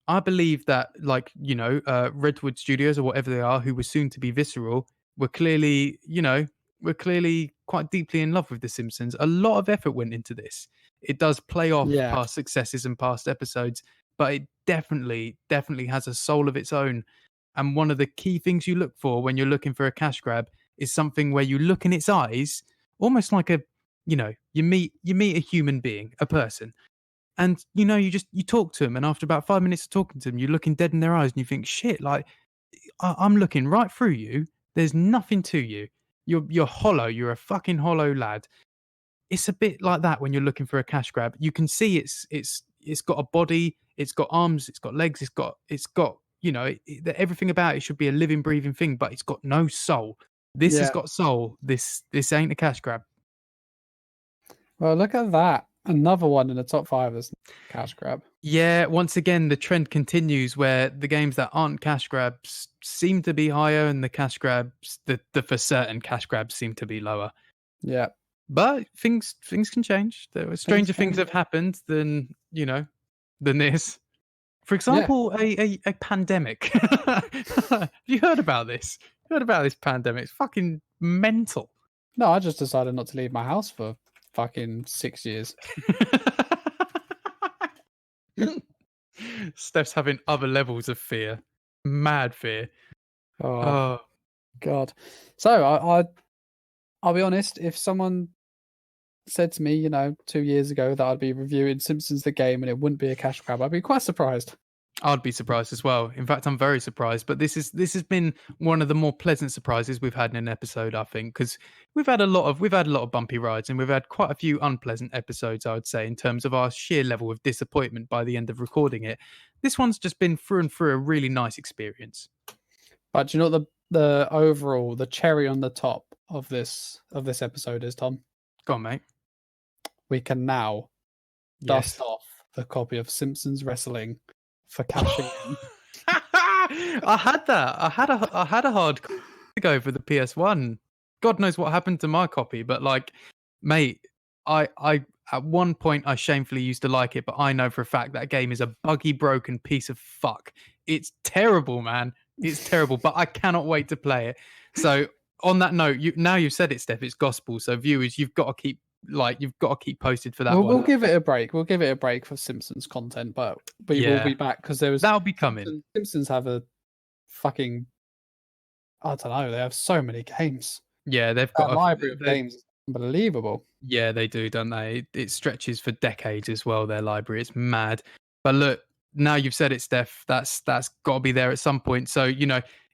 I believe that, like, Redwood Studios or whatever they are, who were soon to be Visceral, were clearly, quite deeply in love with The Simpsons. A lot of effort went into this. It does play off past successes and past episodes, but it definitely has a soul of its own. And one of the key things you look for when you're looking for a cash grab is something where you look in its eyes, almost like you meet a human being, a person. And you talk to them, and after about 5 minutes of talking to them, you're looking dead in their eyes, and you think, "Shit! Like, I'm looking right through you. There's nothing to you. You're hollow. You're a fucking hollow lad." It's a bit like that when you're looking for a cash grab. You can see it's got a body, it's got arms, it's got legs, it's got everything about it should be a living, breathing thing, but it's got no soul. This has got soul. This ain't a cash grab. Well, look at that. Another one in the top 5 is cash grab. Yeah, once again, the trend continues where the games that aren't cash grabs seem to be higher, and the cash grabs, the for certain cash grabs, seem to be lower. Yeah, but things can change. There were stranger things have happened than this. For example, a pandemic. Have you heard about this? You heard about this pandemic? It's fucking mental. No, I just decided not to leave my house for fucking 6 years. Stef's having other levels of fear. Mad fear. Oh. God. So I'll be honest, if someone said to me, 2 years ago that I'd be reviewing Simpsons the game and it wouldn't be a cash grab, I'd be quite surprised. I'd be surprised as well. In fact, I'm very surprised. But this has been one of the more pleasant surprises we've had in an episode, I think, because we've had a lot of bumpy rides, and we've had quite a few unpleasant episodes, I would say, in terms of our sheer level of disappointment by the end of recording it. This one's just been through and through a really nice experience. But do you know what the overall, the cherry on the top of this episode is, Tom? Go on, mate. We can now dust off the copy of Simpsons Wrestling for cashing in. I had that. I had a hard to go for the PS1. God knows what happened to my copy, but like, mate, I at one point I shamefully used to like it, but I know for a fact that game is a buggy, broken piece of fuck. It's terrible, man. It's terrible, but I cannot wait to play it. So on that note, you've said it, Steph, it's gospel. So viewers, you've got to keep posted for that one. We'll give it a break. We'll give it a break for Simpsons content, but we will be back because that'll be coming. Simpsons have a fucking, I don't know, they have so many games. Yeah, they've got a library of games. Unbelievable. Yeah, they do, don't they? It stretches for decades as well, their library. It's mad. But look, now you've said it, Steph, that's got to be there at some point. So,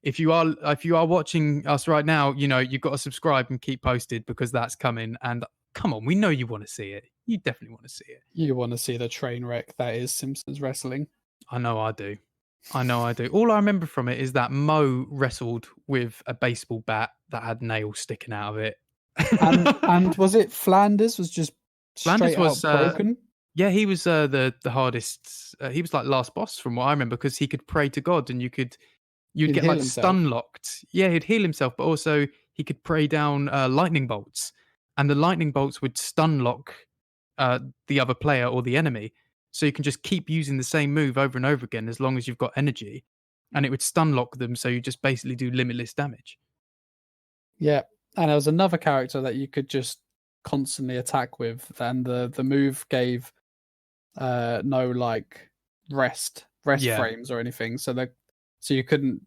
if you are watching us right now, you've got to subscribe and keep posted because that's coming. And come on, we know you want to see it. You definitely want to see it. You want to see the train wreck that is Simpsons Wrestling. I know I do. All I remember from it is that Mo wrestled with a baseball bat that had nails sticking out of it. and was it Flanders was just Flanders was broken? Yeah, he was the hardest. He was like last boss from what I remember because he could pray to God and you'd get like himself. Stun locked. Yeah, he'd heal himself, but also he could pray down lightning bolts, and the lightning bolts would stun lock the other player or the enemy. So you can just keep using the same move over and over again as long as you've got energy, and it would stun lock them. So you just basically do limitless damage. Yeah, and there was another character that you could just constantly attack with, and the move gave no like rest frames or anything, so you couldn't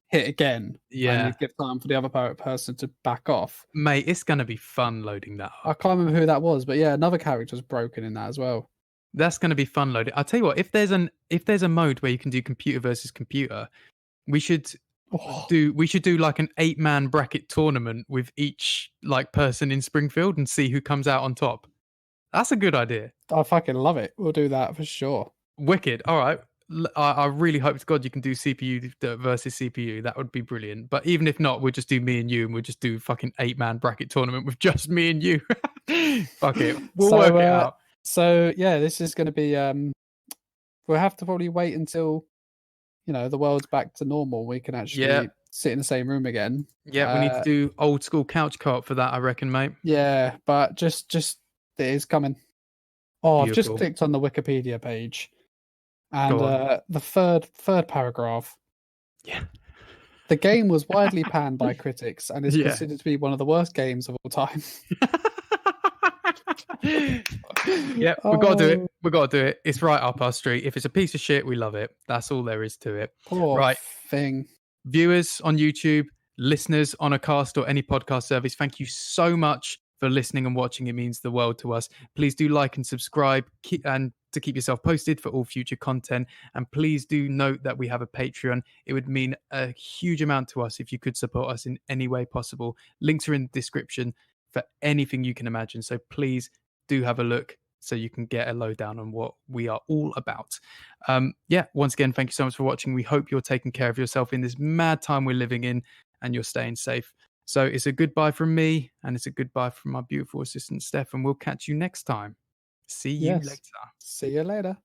hit again. Yeah, and you'd give time for the other person to back off. Mate, it's gonna be fun loading that up. I can't remember who that was, but yeah, another character was broken in that as well. That's going to be fun loading. I'll tell you what, if there's a mode where you can do computer versus computer, we should do like an 8-man bracket tournament with each like person in Springfield and see who comes out on top. That's a good idea. I fucking love it. We'll do that for sure. Wicked. All right. I really hope to God you can do CPU versus CPU. That would be brilliant. But even if not, we'll just do me and you, and we'll just do fucking 8-man bracket tournament with just me and you. Fuck it, we'll work it out. So yeah, this is going to be. We'll have to probably wait until the world's back to normal. We can actually sit in the same room again. Yeah, we need to do old school couch co-op for that, I reckon, mate. Yeah, but just it is coming. Oh, Beautiful. I've just clicked on the Wikipedia page, and the third paragraph. Yeah. The game was widely panned by critics and is considered to be one of the worst games of all time. Yeah, we've got to do it. We've got to do it. It's right up our street. If it's a piece of shit, we love it. That's all there is to it. Poor thing. Viewers on YouTube, listeners on a cast or any podcast service, thank you so much for listening and watching. It means the world to us. Please do like and subscribe and to keep yourself posted for all future content. And please do note that we have a Patreon. It would mean a huge amount to us if you could support us in any way possible. Links are in the description for anything you can imagine. So please do have a look so you can get a lowdown on what we are all about. Once again, thank you so much for watching. We hope you're taking care of yourself in this mad time we're living in and you're staying safe. So it's a goodbye from me and it's a goodbye from my beautiful assistant, Stef, and we'll catch you next time. See you later. See you later.